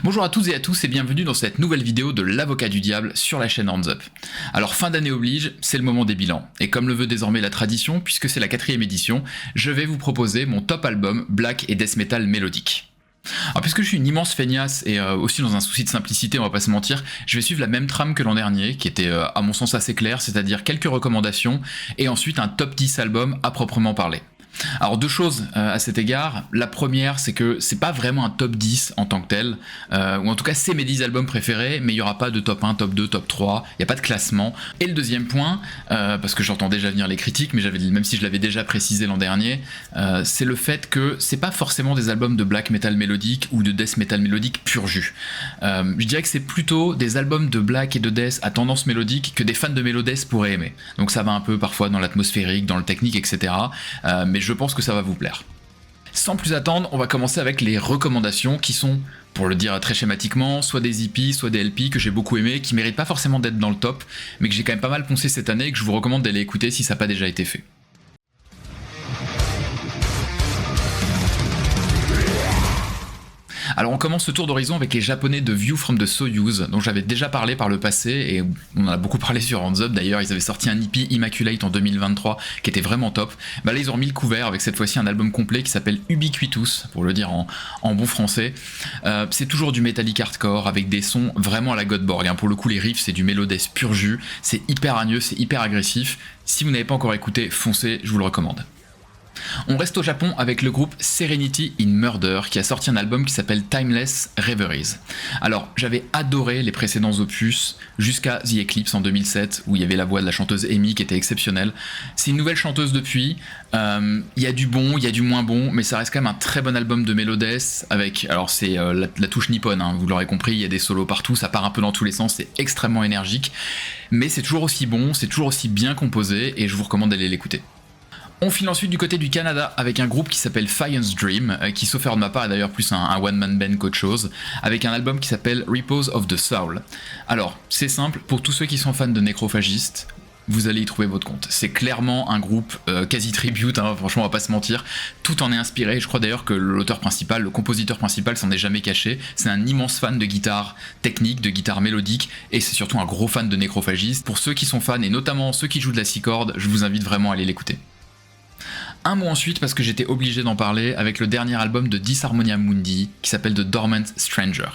Bonjour à toutes et à tous et bienvenue dans cette nouvelle vidéo de l'avocat du diable sur la chaîne Hands Up. Alors fin d'année oblige, c'est le moment des bilans, et comme le veut désormais la tradition, puisque c'est la 4ème édition, je vais vous proposer mon top album black et death metal mélodique. Alors puisque je suis une immense feignasse et aussi dans un souci de simplicité, on va pas se mentir, je vais suivre la même trame que l'an dernier, qui était à mon sens assez claire, c'est-à-dire quelques recommandations, et ensuite un top 10 album à proprement parler. Alors deux choses à cet égard, la première c'est que c'est pas vraiment un top 10 en tant que tel, ou en tout cas c'est mes 10 albums préférés, mais il n'y aura pas de top 1, top 2, top 3, il n'y a pas de classement. Et le deuxième point, parce que j'entends déjà venir les critiques, mais même si je l'avais déjà précisé l'an dernier, c'est le fait que c'est pas forcément des albums de black metal mélodique ou de death metal mélodique pur jus. Je dirais que c'est plutôt des albums de black et de death à tendance mélodique que des fans de mélodesque pourraient aimer. Donc ça va un peu parfois dans l'atmosphérique, dans le technique, etc. Mais je pense que ça va vous plaire. Sans plus attendre, on va commencer avec les recommandations qui sont, pour le dire très schématiquement, soit des EP, soit des LP que j'ai beaucoup aimé, qui méritent pas forcément d'être dans le top, mais que j'ai quand même pas mal poncé cette année et que je vous recommande d'aller écouter si ça n'a pas déjà été fait. Alors on commence ce tour d'horizon avec les japonais de View from the Soyuz, dont j'avais déjà parlé par le passé, et on en a beaucoup parlé sur Hands Up d'ailleurs, ils avaient sorti un EP Immaculate en 2023 qui était vraiment top. Bah là ils ont remis le couvert avec cette fois-ci un album complet qui s'appelle Ubiquitous, pour le dire en bon français. C'est toujours du metallic hardcore avec des sons vraiment à la Godborg, hein. Pour le coup les riffs c'est du mélodesque pur jus, c'est hyper hargneux, c'est hyper agressif. Si vous n'avez pas encore écouté, foncez, je vous le recommande. On reste au Japon avec le groupe Serenity in Murder qui a sorti un album qui s'appelle Timeless Reveries. Alors j'avais adoré les précédents opus jusqu'à The Eclipse en 2007 où il y avait la voix de la chanteuse Amy qui était exceptionnelle. C'est une nouvelle chanteuse depuis, il y a du bon, il y a du moins bon, mais ça reste quand même un très bon album de mélodesque avec, alors c'est la touche nippone, hein, vous l'aurez compris, il y a des solos partout, ça part un peu dans tous les sens, c'est extrêmement énergique, mais c'est toujours aussi bon, c'est toujours aussi bien composé et je vous recommande d'aller l'écouter. On file ensuite du côté du Canada avec un groupe qui s'appelle Fiance Dream, qui sauf erreur de ma part est d'ailleurs plus un one-man band qu'autre chose, avec un album qui s'appelle Repose of the Soul. Alors, c'est simple, pour tous ceux qui sont fans de nécrophagistes, vous allez y trouver votre compte. C'est clairement un groupe quasi tribute, hein, franchement on va pas se mentir, tout en est inspiré, je crois d'ailleurs que l'auteur principal, le compositeur principal s'en est jamais caché, c'est un immense fan de guitare technique, de guitare mélodique, et c'est surtout un gros fan de nécrophagistes. Pour ceux qui sont fans, et notamment ceux qui jouent de la 6 cordes, je vous invite vraiment à aller l'écouter. Un mot ensuite parce que j'étais obligé d'en parler avec le dernier album de Disharmonia Mundi qui s'appelle The Dormant Stranger.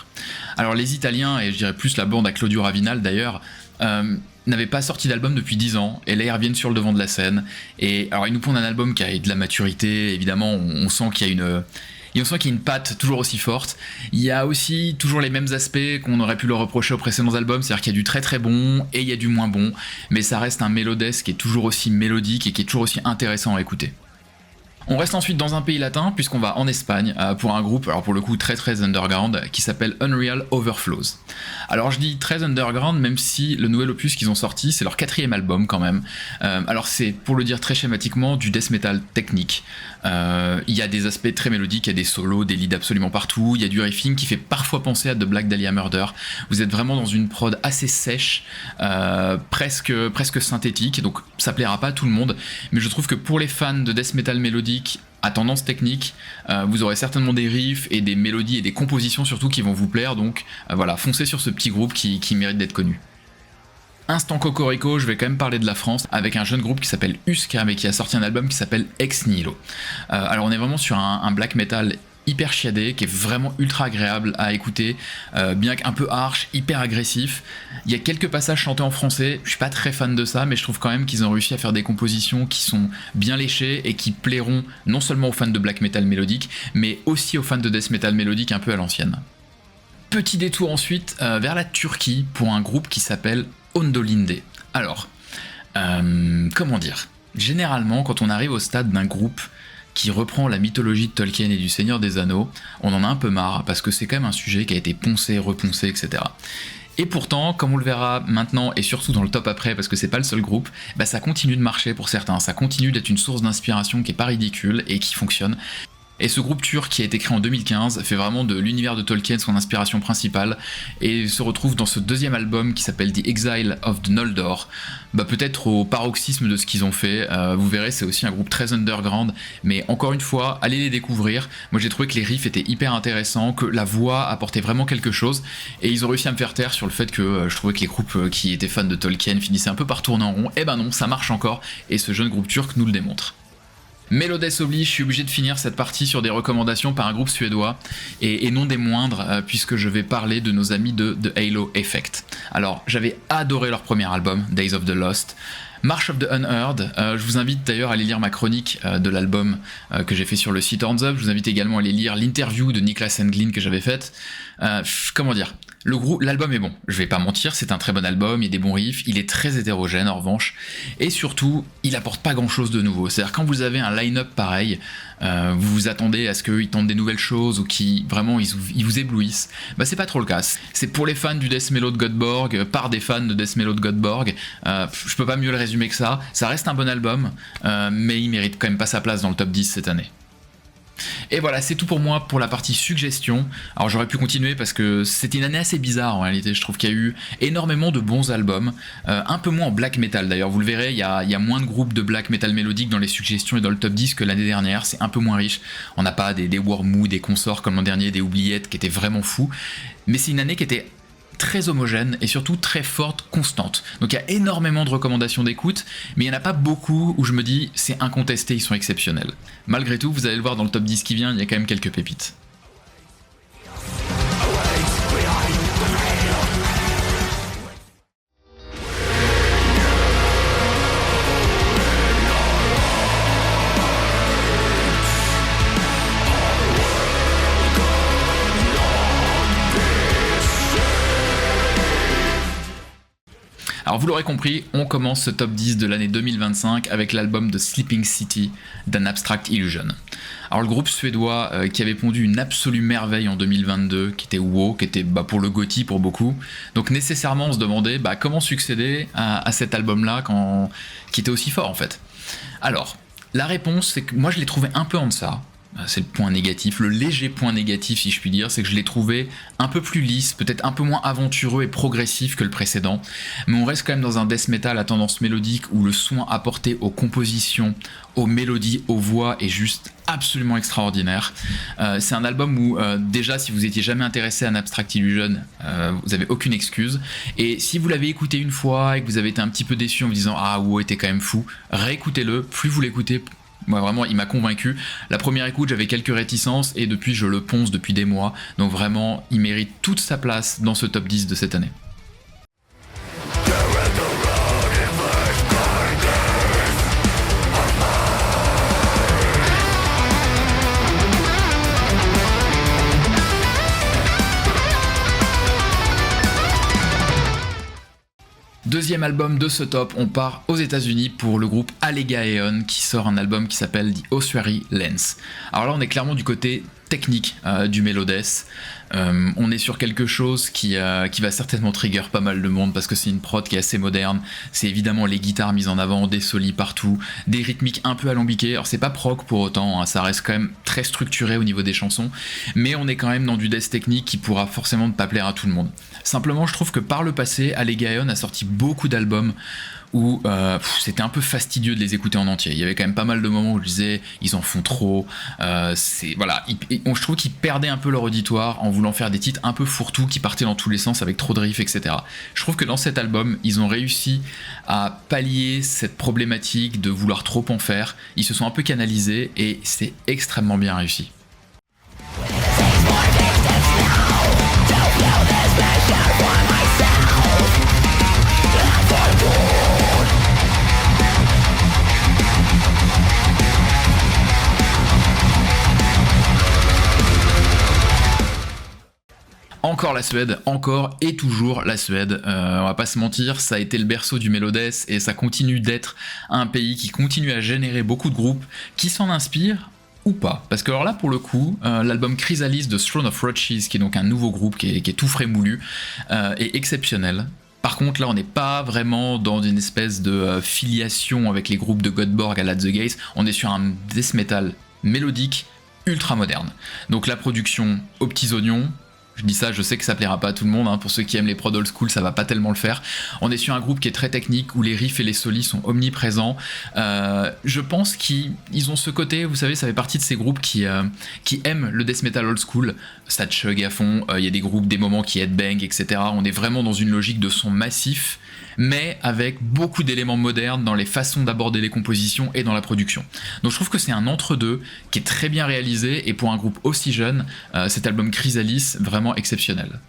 Alors les Italiens, et je dirais plus la bande à Claudio Ravinal d'ailleurs, n'avaient pas sorti d'album depuis 10 ans et là ils reviennent sur le devant de la scène. Et alors ils nous pondent un album qui a de la maturité, évidemment on sent qu'il y a une patte toujours aussi forte. Il y a aussi toujours les mêmes aspects qu'on aurait pu leur reprocher aux précédents albums, c'est-à-dire qu'il y a du très très bon et il y a du moins bon, mais ça reste un mélodesque qui est toujours aussi mélodique et qui est toujours aussi intéressant à écouter. On reste ensuite dans un pays latin puisqu'on va en Espagne pour un groupe, alors pour le coup très très underground, qui s'appelle Unreal Overflows. Alors je dis très underground même si le nouvel opus qu'ils ont sorti c'est leur 4ème album quand même. Alors c'est, pour le dire très schématiquement, du death metal technique. Il y a des aspects très mélodiques, il y a des solos, des leads absolument partout, il y a du riffing qui fait parfois penser à The Black Dahlia Murder. Vous êtes vraiment dans une prod assez sèche, presque synthétique, donc ça plaira pas à tout le monde, mais je trouve que pour les fans de death metal mélodique à tendance technique, vous aurez certainement des riffs et des mélodies et des compositions surtout qui vont vous plaire, donc voilà, foncez sur ce petit groupe qui mérite d'être connu. Instant cocorico, je vais quand même parler de la France avec un jeune groupe qui s'appelle Huska mais qui a sorti un album qui s'appelle Ex Nihilo. Alors on est vraiment sur un black metal hyper chiadé, qui est vraiment ultra agréable à écouter, bien qu'un peu harsh, hyper agressif. Il y a quelques passages chantés en français, je suis pas très fan de ça, mais je trouve quand même qu'ils ont réussi à faire des compositions qui sont bien léchées et qui plairont non seulement aux fans de black metal mélodique, mais aussi aux fans de death metal mélodique un peu à l'ancienne. Petit détour ensuite vers la Turquie pour un groupe qui s'appelle Ondolinde. Alors, comment dire ? Généralement, quand on arrive au stade d'un groupe qui reprend la mythologie de Tolkien et du Seigneur des Anneaux, on en a un peu marre, parce que c'est quand même un sujet qui a été poncé, reponcé, etc. Et pourtant, comme on le verra maintenant, et surtout dans le top après, parce que c'est pas le seul groupe, bah ça continue de marcher pour certains, ça continue d'être une source d'inspiration qui est pas ridicule et qui fonctionne. Et ce groupe turc qui a été créé en 2015 fait vraiment de l'univers de Tolkien son inspiration principale et se retrouve dans ce deuxième album qui s'appelle The Exile of the Noldor, peut-être au paroxysme de ce qu'ils ont fait. Vous verrez, c'est aussi un groupe très underground, mais encore une fois, allez les découvrir. Moi j'ai trouvé que les riffs étaient hyper intéressants, que la voix apportait vraiment quelque chose, et ils ont réussi à me faire taire sur le fait que je trouvais que les groupes qui étaient fans de Tolkien finissaient un peu par tourner en rond. Eh ben non, ça marche encore, et ce jeune groupe turc nous le démontre. Melodès oblige, je suis obligé de finir cette partie sur des recommandations par un groupe suédois, et non des moindres, puisque je vais parler de nos amis de The Halo Effect. Alors, j'avais adoré leur premier album, Days of the Lost. March of the Unheard, je vous invite d'ailleurs à aller lire ma chronique de l'album que j'ai fait sur le site Horns Up. Je vous invite également à aller lire l'interview de Niklas Englin que j'avais faite. Comment dire, l'album est bon, je vais pas mentir, c'est un très bon album, il y a des bons riffs, il est très hétérogène en revanche, et surtout, il apporte pas grand chose de nouveau. C'est-à-dire quand vous avez un line-up pareil, vous vous attendez à ce qu'ils tentent des nouvelles choses ou qu'ils vraiment ils vous éblouissent, c'est pas trop le cas. C'est pour les fans du death mellow de Godborg, par des fans de death mellow de Godborg, je peux pas mieux le résumer que ça reste un bon album, mais il mérite quand même pas sa place dans le top 10 cette année. Et voilà, c'est tout pour moi pour la partie suggestion. Alors j'aurais pu continuer parce que c'était une année assez bizarre en réalité. Je trouve qu'il y a eu énormément de bons albums, un peu moins en black metal d'ailleurs. Vous le verrez, il y a moins de groupes de black metal mélodique dans les suggestions et dans le top 10 que l'année dernière. C'est un peu moins riche. On n'a pas des Wormwood, des consorts comme l'an dernier, des oubliettes qui étaient vraiment fous. Mais c'est une année qui était très homogène et surtout très forte, constante. Donc il y a énormément de recommandations d'écoute, mais il n'y en a pas beaucoup où je me dis c'est incontesté, ils sont exceptionnels. Malgré tout, vous allez le voir dans le top 10 qui vient, il y a quand même quelques pépites. Alors vous l'aurez compris, on commence ce top 10 de l'année 2025 avec l'album de Sleeping City d'An Abstract Illusion. Alors le groupe suédois qui avait pondu une absolue merveille en 2022, qui était WoW, qui était pour le GOTY pour beaucoup. Donc nécessairement on se demandait comment succéder à cet album-là qui était aussi fort en fait. Alors, la réponse c'est que moi je l'ai trouvé un peu en deçà. C'est le point négatif, le léger point négatif si je puis dire, c'est que je l'ai trouvé un peu plus lisse, peut-être un peu moins aventureux et progressif que le précédent, mais on reste quand même dans un death metal à tendance mélodique où le soin apporté aux compositions, aux mélodies, aux voix est juste absolument extraordinaire. C'est un album où déjà si vous étiez jamais intéressé à un Abstract Illusion, vous avez aucune excuse, et si vous l'avez écouté une fois et que vous avez été un petit peu déçu en vous disant ah wow était quand même fou, réécoutez-le, plus vous l'écoutez. Moi vraiment il m'a convaincu. La première écoute j'avais quelques réticences et depuis je le ponce depuis des mois, donc vraiment il mérite toute sa place dans ce top 10 de cette année. Deuxième album de ce top, on part aux États-Unis pour le groupe Allegaeon qui sort un album qui s'appelle The Ossuary Lens. Alors là, on est clairement du côté technique du Melodès. On est sur quelque chose qui va certainement trigger pas mal de monde parce que c'est une prod qui est assez moderne. C'est évidemment les guitares mises en avant, des solis partout, des rythmiques un peu alambiquées. Alors c'est pas prog pour autant, ça reste quand même très structuré au niveau des chansons, mais on est quand même dans du death technique qui pourra forcément ne pas plaire à tout le monde. Simplement, je trouve que par le passé, Allegaeon a sorti beaucoup d'albums où c'était un peu fastidieux de les écouter en entier. Il y avait quand même pas mal de moments où je disais ils en font trop, je trouve qu'ils perdaient un peu leur auditoire en voulant faire des titres un peu fourre-tout qui partaient dans tous les sens avec trop de riffs, etc. Je trouve que dans cet album, ils ont réussi à pallier cette problématique de vouloir trop en faire, ils se sont un peu canalisés et c'est extrêmement bien réussi. Encore la Suède, encore et toujours la Suède, on va pas se mentir, ça a été le berceau du Melodès et ça continue d'être un pays qui continue à générer beaucoup de groupes qui s'en inspirent ou pas. Parce que alors là pour le coup, l'album Chrysalis de Throne of Roches, qui est donc un nouveau groupe qui est tout frais moulu, est exceptionnel. Par contre là on n'est pas vraiment dans une espèce de filiation avec les groupes de Godborg à la The Gates, on est sur un death metal mélodique, ultra moderne. Donc la production aux petits oignons. Je dis ça, je sais que ça plaira pas à tout le monde, hein. Pour ceux qui aiment les prods old school, ça va pas tellement le faire. On est sur un groupe qui est très technique, où les riffs et les solis sont omniprésents. Je pense qu'ils ont ce côté, vous savez, ça fait partie de ces groupes qui aiment le death metal old school. Ça chug à fond, il y a des groupes, des moments qui headbang, etc. On est vraiment dans une logique de son massif, mais avec beaucoup d'éléments modernes dans les façons d'aborder les compositions et dans la production. Donc je trouve que c'est un entre-deux qui est très bien réalisé, et pour un groupe aussi jeune, cet album Chrysalis, vraiment exceptionnel.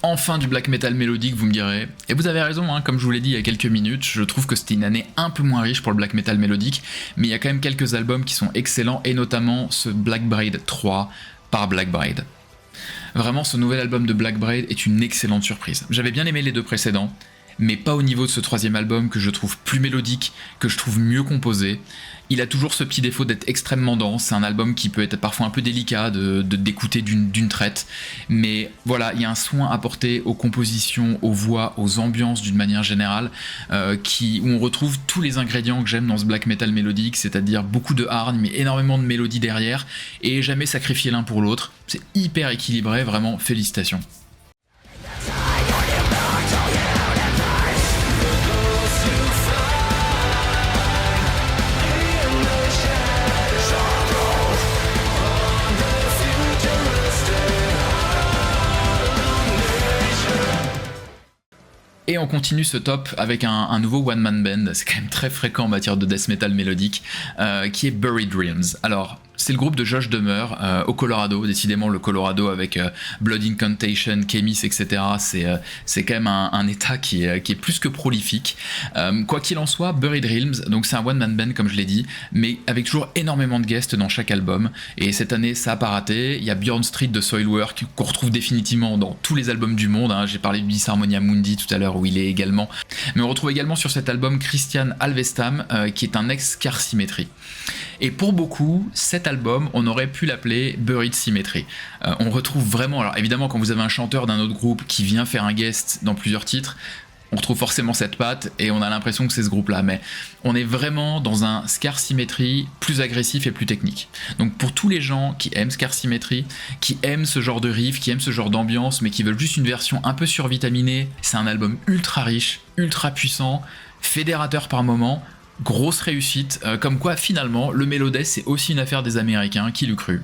Enfin du black metal mélodique, vous me direz. Et vous avez raison, hein, comme je vous l'ai dit il y a quelques minutes, je trouve que c'était une année un peu moins riche pour le black metal mélodique, mais il y a quand même quelques albums qui sont excellents, et notamment ce Black Braid 3 par Black Braid. Vraiment, ce nouvel album de Black Braid est une excellente surprise. J'avais bien aimé les deux précédents, mais pas au niveau de ce troisième album que je trouve plus mélodique, que je trouve mieux composé. Il a toujours ce petit défaut d'être extrêmement dense, c'est un album qui peut être parfois un peu délicat d'écouter d'une traite, mais voilà, il y a un soin apporté aux compositions, aux voix, aux ambiances d'une manière générale, où on retrouve tous les ingrédients que j'aime dans ce black metal mélodique, c'est-à-dire beaucoup de hargne, mais énormément de mélodie derrière, et jamais sacrifier l'un pour l'autre. C'est hyper équilibré, vraiment, félicitations. Et on continue ce top avec un nouveau one-man band, c'est quand même très fréquent en matière de death metal mélodique, qui est Buried Realms. Alors, c'est le groupe de Josh Dummer au Colorado, décidément le Colorado avec Blood Incantation, Chemis, etc. C'est quand même un état qui est plus que prolifique. Quoi qu'il en soit, Buried Realms, donc c'est un one-man band comme je l'ai dit, mais avec toujours énormément de guests dans chaque album, et cette année ça a pas raté. Il y a Bjorn Street de Soilwork qu'on retrouve définitivement dans tous les albums du monde, hein. J'ai parlé de Disharmonia Mundi tout à l'heure où il est également, mais on retrouve également sur cet album Christian Alvestam qui est un ex-Car Symmetry. Et pour beaucoup, cet album, on aurait pu l'appeler Buried Symmetry. On retrouve vraiment, alors évidemment quand vous avez un chanteur d'un autre groupe qui vient faire un guest dans plusieurs titres, on retrouve forcément cette patte et on a l'impression que c'est ce groupe-là, mais on est vraiment dans un Scar Symmetry plus agressif et plus technique. Donc pour tous les gens qui aiment Scar Symmetry, qui aiment ce genre de riff, qui aiment ce genre d'ambiance, mais qui veulent juste une version un peu survitaminée, c'est un album ultra riche, ultra puissant, fédérateur par moments, grosse réussite, comme quoi finalement le Melodeath c'est aussi une affaire des Américains, qui l'eût cru.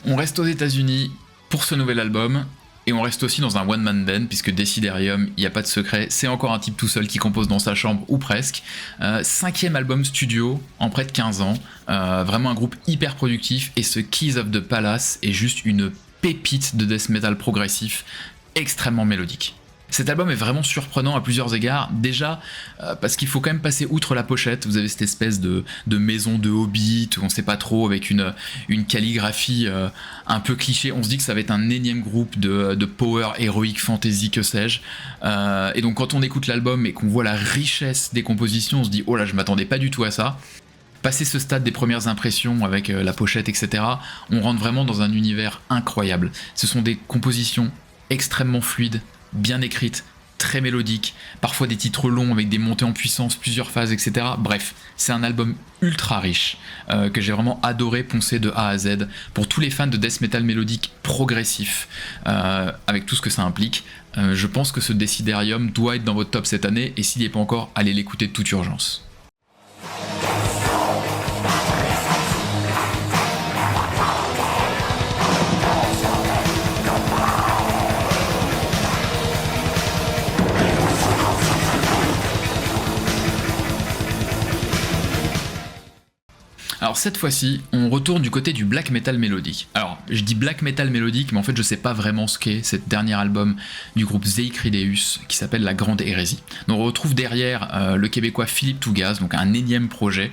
On reste aux États-Unis pour ce nouvel album, et on reste aussi dans un one-man band, puisque Deciderium, il n'y a pas de secret, c'est encore un type tout seul qui compose dans sa chambre, ou presque. 5e album studio en près de 15 ans, vraiment un groupe hyper productif, et ce Keys of the Palace est juste une pépite de death metal progressif, extrêmement mélodique. Cet album est vraiment surprenant à plusieurs égards, déjà parce qu'il faut quand même passer outre la pochette, vous avez cette espèce de maison de Hobbit, où on sait pas trop, avec une calligraphie un peu cliché, on se dit que ça va être un énième groupe de power, héroïque, fantasy, que sais-je, et donc quand on écoute l'album et qu'on voit la richesse des compositions, on se dit oh là je m'attendais pas du tout à ça. Passé ce stade des premières impressions avec la pochette, etc., on rentre vraiment dans un univers incroyable. Ce sont des compositions extrêmement fluides, bien écrite, très mélodique, parfois des titres longs avec des montées en puissance, plusieurs phases, etc. Bref, c'est un album ultra riche que j'ai vraiment adoré poncer de A à Z pour tous les fans de death metal mélodique progressif, avec tout ce que ça implique. Je pense que ce Deciderium doit être dans votre top cette année, et s'il n'y est pas encore, allez l'écouter de toute urgence. Alors cette fois-ci, on retourne du côté du black metal mélodique. Alors je dis black metal mélodique, mais en fait je sais pas vraiment ce qu'est cet dernier album du groupe Zeichrideus qui s'appelle La Grande Hérésie. Donc on retrouve derrière le québécois Philippe Tougaz, donc un énième projet,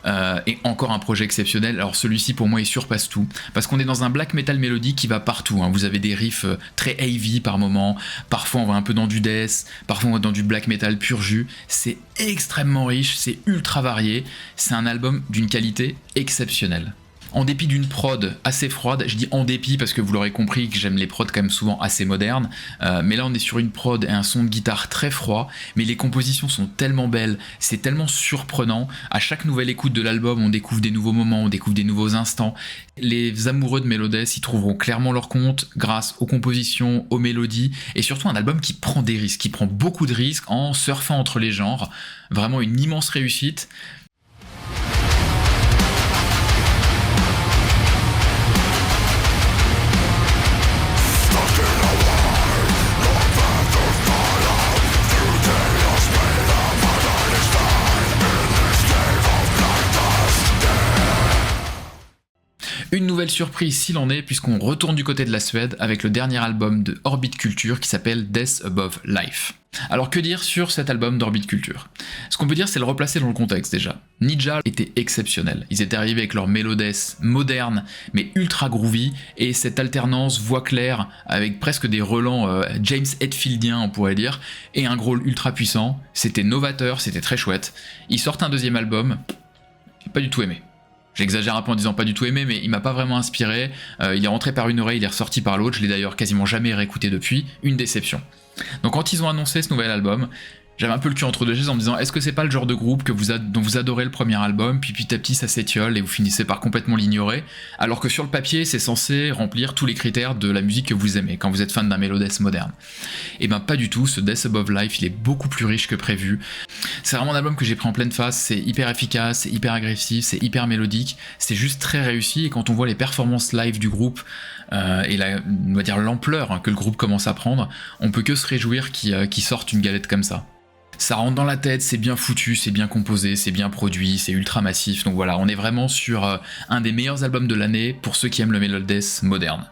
et encore un projet exceptionnel. Alors celui-ci pour moi il surpasse tout, parce qu'on est dans un black metal mélodique qui va partout, hein. Vous avez des riffs très heavy par moment, parfois on va un peu dans du death, parfois on va dans du black metal pur jus. C'est extrêmement riche, c'est ultra varié, c'est un album d'une qualité exceptionnelle. En dépit d'une prod assez froide, je dis en dépit parce que vous l'aurez compris que j'aime les prods quand même souvent assez modernes, mais là on est sur une prod et un son de guitare très froid, mais les compositions sont tellement belles, c'est tellement surprenant, à chaque nouvelle écoute de l'album on découvre des nouveaux moments, on découvre des nouveaux instants. Les amoureux de Melodès y trouveront clairement leur compte grâce aux compositions, aux mélodies, et surtout un album qui prend des risques, qui prend beaucoup de risques en surfant entre les genres, vraiment une immense réussite. Une nouvelle surprise s'il en est, puisqu'on retourne du côté de la Suède avec le dernier album de Orbit Culture qui s'appelle Death Above Life. Alors que dire sur cet album d'Orbit Culture? Ce qu'on peut dire c'est le replacer dans le contexte déjà. Nidja était exceptionnel, ils étaient arrivés avec leur mélodès moderne mais ultra groovy, et cette alternance voix claire avec presque des relents James Hetfieldiens on pourrait dire, et un growl ultra puissant, c'était novateur, c'était très chouette. Ils sortent un deuxième album, j'ai pas du tout aimé. J'exagère un peu en disant pas du tout aimé, mais il m'a pas vraiment inspiré, il est rentré par une oreille, il est ressorti par l'autre, je l'ai d'ailleurs quasiment jamais réécouté depuis, une déception. Donc quand ils ont annoncé ce nouvel album, j'avais un peu le cul entre deux chaises en me disant est-ce que c'est pas le genre de groupe dont vous adorez le premier album, puis petit à petit ça s'étiole et vous finissez par complètement l'ignorer, alors que sur le papier c'est censé remplir tous les critères de la musique que vous aimez quand vous êtes fan d'un mélodès moderne. Et ben pas du tout, ce Death Above Life il est beaucoup plus riche que prévu. C'est vraiment un album que j'ai pris en pleine face, c'est hyper efficace, c'est hyper agressif, c'est hyper mélodique, c'est juste très réussi, et quand on voit les performances live du groupe et on va dire l'ampleur que le groupe commence à prendre, on peut que se réjouir qu'ils sortent une galette comme ça. Ça rentre dans la tête, c'est bien foutu, c'est bien composé, c'est bien produit, c'est ultra massif, donc voilà, on est vraiment sur un des meilleurs albums de l'année pour ceux qui aiment le mélodès moderne.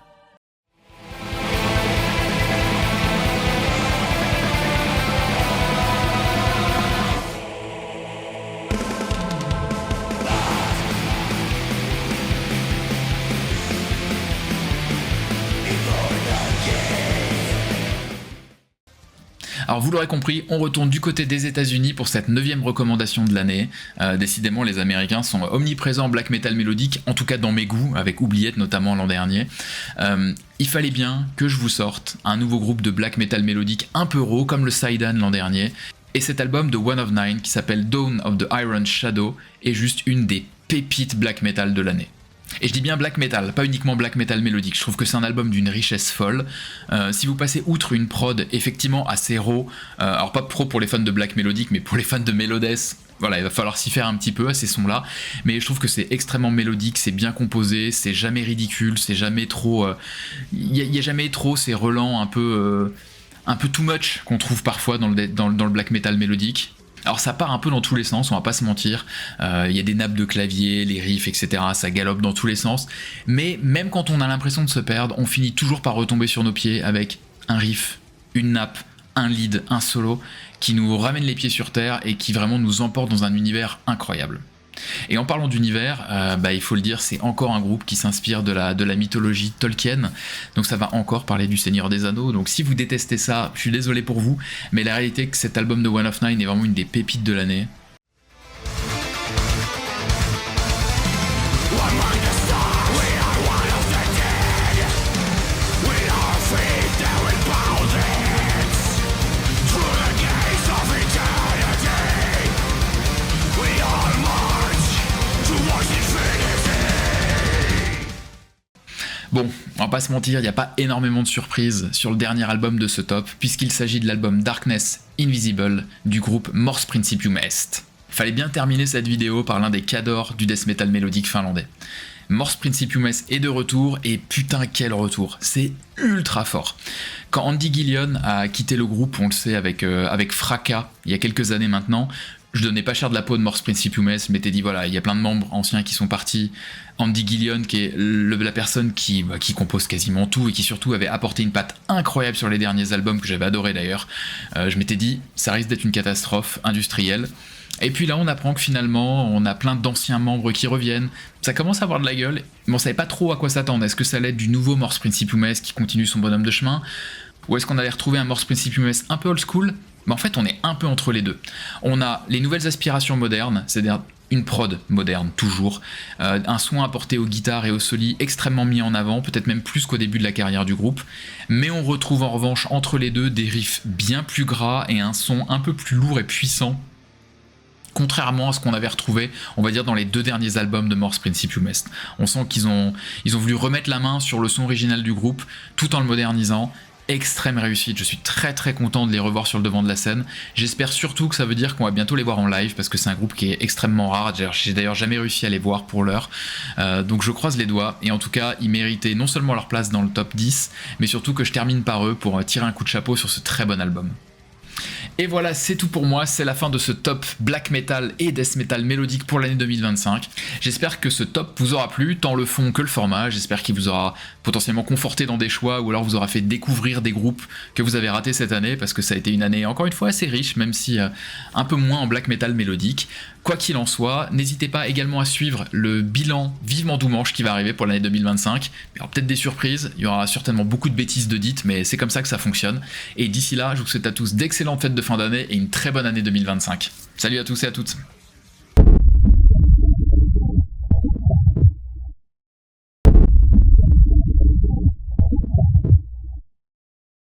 Alors vous l'aurez compris, on retourne du côté des États-Unis pour cette 9ème recommandation de l'année. Décidément les Américains sont omniprésents en black metal mélodique, en tout cas dans mes goûts, avec Oubliette notamment l'an dernier. Il fallait bien que je vous sorte un nouveau groupe de black metal mélodique un peu raw comme le Saidan l'an dernier. Et cet album de One of Nine qui s'appelle Dawn of the Iron Shadow est juste une des pépites black metal de l'année. Et je dis bien black metal, pas uniquement black metal mélodique, je trouve que c'est un album d'une richesse folle. Si vous passez outre une prod effectivement assez raw, alors pas pro pour les fans de black mélodique, mais pour les fans de mélodès, voilà, il va falloir s'y faire un petit peu à ces sons là, mais je trouve que c'est extrêmement mélodique, c'est bien composé, c'est jamais ridicule, c'est jamais trop... Il y a jamais trop ces relents un peu too much qu'on trouve parfois dans le black metal mélodique. Alors ça part un peu dans tous les sens, on va pas se mentir, il y a des nappes de clavier, les riffs, etc., ça galope dans tous les sens, mais même quand on a l'impression de se perdre, on finit toujours par retomber sur nos pieds avec un riff, une nappe, un lead, un solo, qui nous ramène les pieds sur terre et qui vraiment nous emporte dans un univers incroyable. Et en parlant d'univers, il faut le dire, c'est encore un groupe qui s'inspire de la mythologie Tolkien, donc ça va encore parler du Seigneur des Anneaux, donc si vous détestez ça, je suis désolé pour vous, mais la réalité est que cet album de One of Nine est vraiment une des pépites de l'année. Bon, on va pas se mentir, il n'y a pas énormément de surprises sur le dernier album de ce top, puisqu'il s'agit de l'album Darkness Invisible du groupe Mors Principium Est. Fallait bien terminer cette vidéo par l'un des cadors du death metal mélodique finlandais. Mors Principium Est est de retour, et putain quel retour, c'est ultra fort. Quand Andy Gillion a quitté le groupe, on le sait avec Fracas, il y a quelques années maintenant, je donnais pas cher de la peau de Mors Principium, je m'étais dit voilà, il y a plein de membres anciens qui sont partis. Andy Gillion, qui est la personne qui compose quasiment tout et qui surtout avait apporté une patte incroyable sur les derniers albums que j'avais adoré d'ailleurs. Je m'étais dit, ça risque d'être une catastrophe industrielle. Et puis là, on apprend que finalement, on a plein d'anciens membres qui reviennent. Ça commence à avoir de la gueule, mais on savait pas trop à quoi s'attendre. Est-ce que ça allait être du nouveau Mors Principium qui continue son bonhomme de chemin, ou est-ce qu'on allait retrouver un Mors Principium un peu old school? Mais en fait, on est un peu entre les deux. On a les nouvelles aspirations modernes, c'est-à-dire une prod moderne, toujours, un soin apporté aux guitares et aux solis extrêmement mis en avant, peut-être même plus qu'au début de la carrière du groupe, mais on retrouve en revanche entre les deux des riffs bien plus gras et un son un peu plus lourd et puissant, contrairement à ce qu'on avait retrouvé, on va dire, dans les 2 derniers albums de Mors Principium Est. On sent qu'ils ont voulu remettre la main sur le son original du groupe, tout en le modernisant. Extrême réussite, je suis très très content de les revoir sur le devant de la scène. J'espère surtout que ça veut dire qu'on va bientôt les voir en live, parce que c'est un groupe qui est extrêmement rare. J'ai d'ailleurs jamais réussi à les voir pour l'heure, donc je croise les doigts, et en tout cas ils méritaient non seulement leur place dans le top 10, mais surtout que je termine par eux pour tirer un coup de chapeau sur ce très bon album. Et voilà, c'est tout pour moi, c'est la fin de ce top black metal et death metal mélodique pour l'année 2025. J'espère que ce top vous aura plu, tant le fond que le format. J'espère qu'il vous aura potentiellement conforté dans des choix, ou alors vous aura fait découvrir des groupes que vous avez ratés cette année, parce que ça a été une année encore une fois assez riche, même si un peu moins en black metal mélodique. Quoi qu'il en soit, n'hésitez pas également à suivre le bilan vivement Doumanche qui va arriver pour l'année 2025. Il y aura peut-être des surprises, il y aura certainement beaucoup de bêtises de dites, mais c'est comme ça que ça fonctionne. Et d'ici là, je vous souhaite à tous d'excellentes fêtes de fin d'année et une très bonne année 2025. Salut à tous et à toutes.